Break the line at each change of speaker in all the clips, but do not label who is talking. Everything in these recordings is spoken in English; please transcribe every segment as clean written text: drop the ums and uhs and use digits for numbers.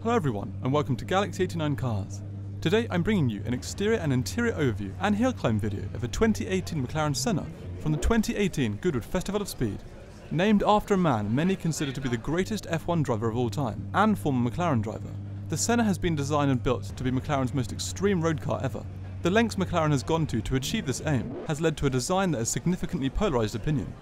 Hello everyone, and welcome to Galaxy 89 Cars. Today I'm bringing you an exterior and interior overview and hill climb video of a 2018 McLaren Senna from the 2018 Goodwood Festival of Speed. Named after a man many consider to be the greatest F1 driver of all time, and former McLaren driver, the Senna has been designed and built to be McLaren's most extreme road car ever. The lengths McLaren has gone to achieve this aim has led to a design that has significantly polarised opinion.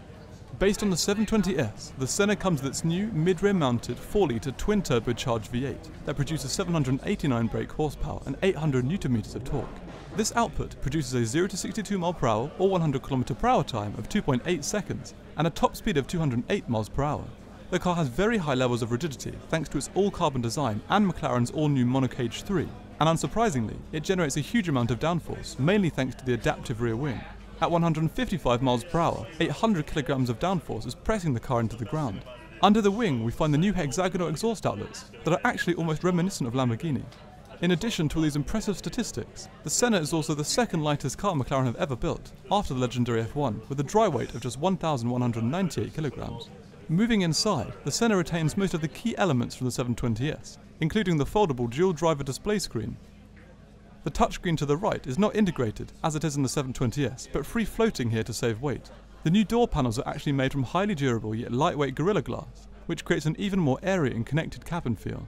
Based on the 720S, the Senna comes with its new mid-rear mounted 4-litre twin-turbocharged V8 that produces 789 brake horsepower and 800 Nm of torque. This output produces a 0 to 62 mph or 100 km/h time of 2.8 seconds and a top speed of 208 mph. The car has very high levels of rigidity thanks to its all-carbon design and McLaren's all-new monocage 3, and unsurprisingly, it generates a huge amount of downforce, mainly thanks to the adaptive rear wing. At 155 mph, 800 kg of downforce is pressing the car into the ground. Under the wing we find the new hexagonal exhaust outlets that are actually almost reminiscent of Lamborghini. In addition to all these impressive statistics, the Senna is also the second lightest car McLaren have ever built, after the legendary F1, with a dry weight of just 1,198 kg. Moving inside, the Senna retains most of the key elements from the 720S, including the foldable dual driver display screen. The touchscreen to the right is not integrated as it is in the 720S, but free floating here to save weight. The new door panels are actually made from highly durable yet lightweight Gorilla Glass, which creates an even more airy and connected cabin feel.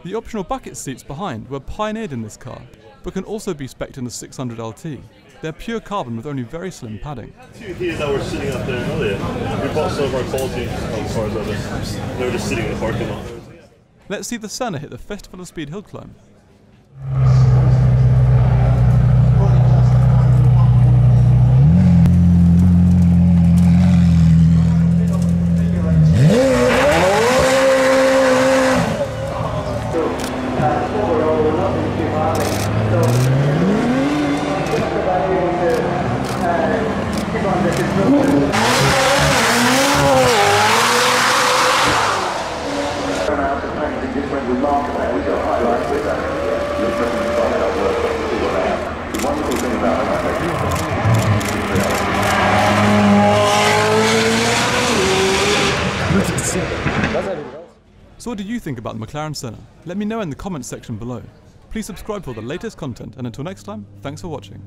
The optional bucket seats behind were pioneered in this car, but can also be spec'd in the 600 LT. They're pure carbon with only very slim padding.
Two here that were sitting up there earlier. We bought some of our quality cars over there. They were just sitting in the parking lot.
Let's see the Senna hit the Festival of Speed hill climb. So what do you think about the McLaren Senna? Let me know in the comments section below. Please subscribe for the latest content, and until next time, thanks for watching.